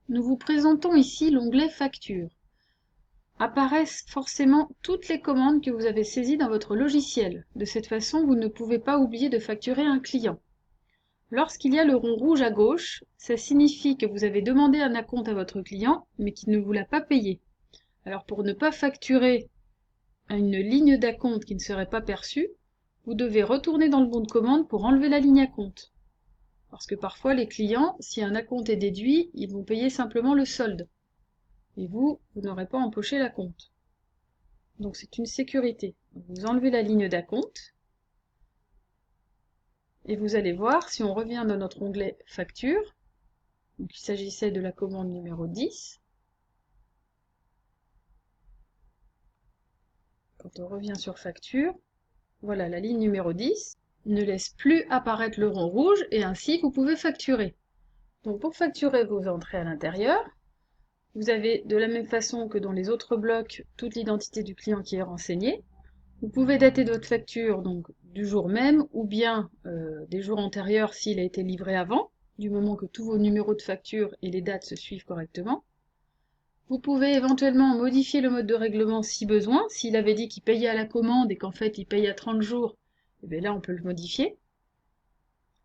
Nous vous présentons ici l'onglet Facture. Apparaissent forcément toutes les commandes que vous avez saisies dans votre logiciel. De cette façon, vous ne pouvez pas oublier de facturer un client. Lorsqu'il y a le rond rouge à gauche, ça signifie que vous avez demandé un acompte à votre client, mais qu'il ne vous l'a pas payé. Alors pour ne pas facturer à une ligne d'acompte qui ne serait pas perçue, vous devez retourner dans le bon de commande pour enlever la ligne acompte. Parce que parfois les clients, si un acompte est déduit, ils vont payer simplement le solde. Et vous n'aurez pas empoché l'acompte. Donc c'est une sécurité. Vous enlevez la ligne d'acompte et vous allez voir, si on revient dans notre onglet Facture, donc il s'agissait de la commande numéro 10. Quand on revient sur Facture, voilà la ligne numéro 10 ne laisse plus apparaître le rond rouge et ainsi vous pouvez facturer. Donc pour facturer vos entrées à l'intérieur, vous avez de la même façon que dans les autres blocs toute l'identité du client qui est renseignée. Vous pouvez dater de votre facture donc du jour même ou bien des jours antérieurs s'il a été livré avant, du moment que tous vos numéros de facture et les dates se suivent correctement. Vous pouvez éventuellement modifier le mode de règlement si besoin. S'il avait dit qu'il payait à la commande et qu'en fait il paye à 30 jours, et bien là on peut le modifier.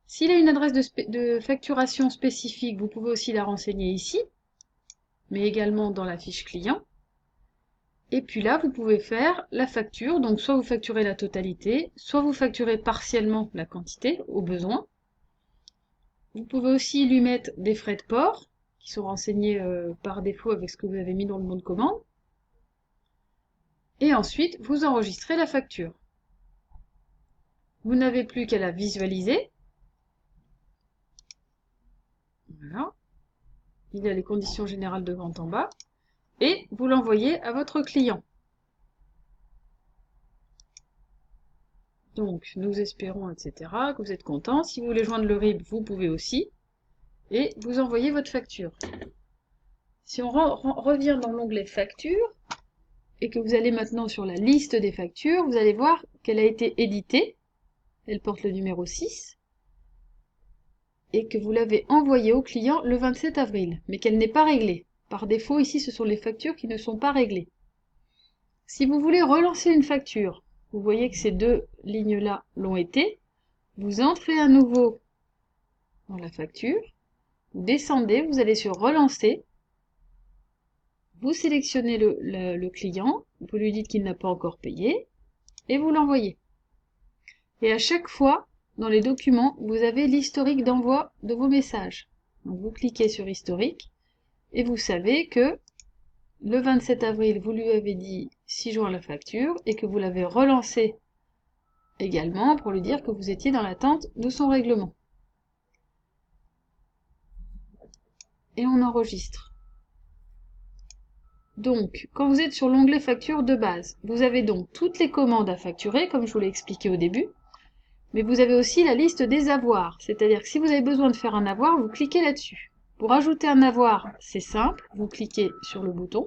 S'il a une adresse de facturation spécifique, vous pouvez aussi la renseigner ici, mais également dans la fiche client. Et puis là, vous pouvez faire la facture, donc soit vous facturez la totalité, soit vous facturez partiellement la quantité, au besoin. Vous pouvez aussi lui mettre des frais de port, qui sont renseignés par défaut avec ce que vous avez mis dans le bon de commande. Et ensuite, vous enregistrez la facture. Vous n'avez plus qu'à la visualiser. Voilà. Il y a les conditions générales de vente en bas. Et vous l'envoyez à votre client. Donc, nous espérons, etc., que vous êtes content. Si vous voulez joindre le RIB, vous pouvez aussi. Et vous envoyez votre facture. Si on revient dans l'onglet Facture, et que vous allez maintenant sur la liste des factures, vous allez voir qu'elle a été éditée. Elle porte le numéro 6. Et que vous l'avez envoyée au client le 27 avril, mais qu'elle n'est pas réglée. Par défaut, ici, ce sont les factures qui ne sont pas réglées. Si vous voulez relancer une facture, vous voyez que ces deux lignes-là l'ont été. Vous entrez à nouveau dans la facture, vous descendez, vous allez sur Relancer, vous sélectionnez le client, vous lui dites qu'il n'a pas encore payé, et vous l'envoyez. Et à chaque fois, dans les documents, vous avez l'historique d'envoi de vos messages. Donc vous cliquez sur Historique, et vous savez que le 27 avril, vous lui avez dit 6 jours à la facture, et que vous l'avez relancé également pour lui dire que vous étiez dans l'attente de son règlement. Et on enregistre. Donc, quand vous êtes sur l'onglet Facture de base, vous avez donc toutes les commandes à facturer, comme je vous l'ai expliqué au début, mais vous avez aussi la liste des avoirs, c'est-à-dire que si vous avez besoin de faire un avoir, vous cliquez là-dessus. Pour ajouter un avoir, c'est simple, vous cliquez sur le bouton,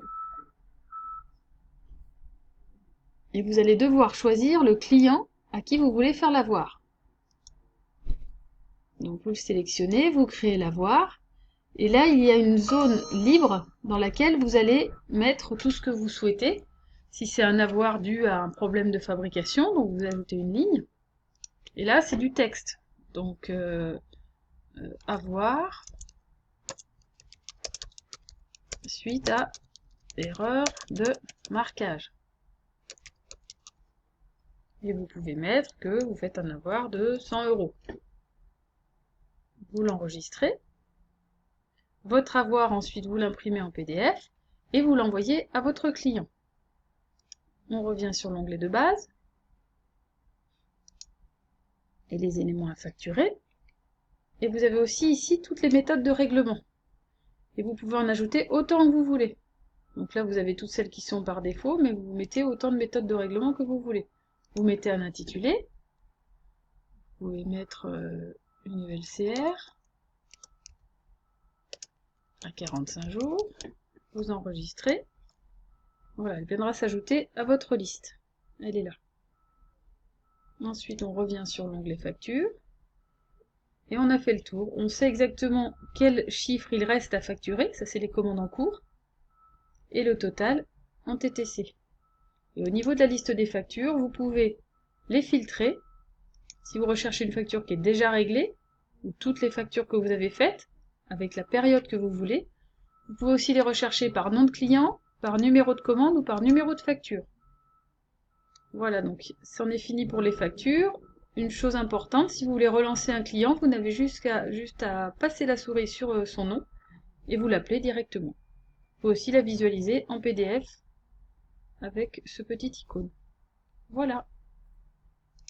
et vous allez devoir choisir le client à qui vous voulez faire l'avoir. Donc vous le sélectionnez, vous créez l'avoir, et là il y a une zone libre dans laquelle vous allez mettre tout ce que vous souhaitez. Si c'est un avoir dû à un problème de fabrication, donc vous ajoutez une ligne. Et là c'est du texte. Donc avoir suite à erreur de marquage. Et vous pouvez mettre que vous faites un avoir de 100 €. Vous l'enregistrez. Votre avoir, ensuite, vous l'imprimez en PDF et vous l'envoyez à votre client. On revient sur l'onglet de base et les éléments à facturer. Et vous avez aussi ici toutes les méthodes de règlement. Et vous pouvez en ajouter autant que vous voulez. Donc là, vous avez toutes celles qui sont par défaut, mais vous mettez autant de méthodes de règlement que vous voulez. Vous mettez un intitulé. Vous pouvez mettre une nouvelle CR à 45 jours. Vous enregistrez. Voilà, elle viendra s'ajouter à votre liste. Elle est là. Ensuite, on revient sur l'onglet Facture. Et on a fait le tour. On sait exactement quel chiffre il reste à facturer, ça c'est les commandes en cours, et le total en TTC. Et au niveau de la liste des factures, vous pouvez les filtrer. Si vous recherchez une facture qui est déjà réglée, ou toutes les factures que vous avez faites, avec la période que vous voulez, vous pouvez aussi les rechercher par nom de client, par numéro de commande ou par numéro de facture. Voilà, donc c'en est fini pour les factures. Une chose importante, si vous voulez relancer un client, vous n'avez juste à passer la souris sur son nom et vous l'appelez directement. Vous pouvez aussi la visualiser en PDF avec ce petit icône. Voilà.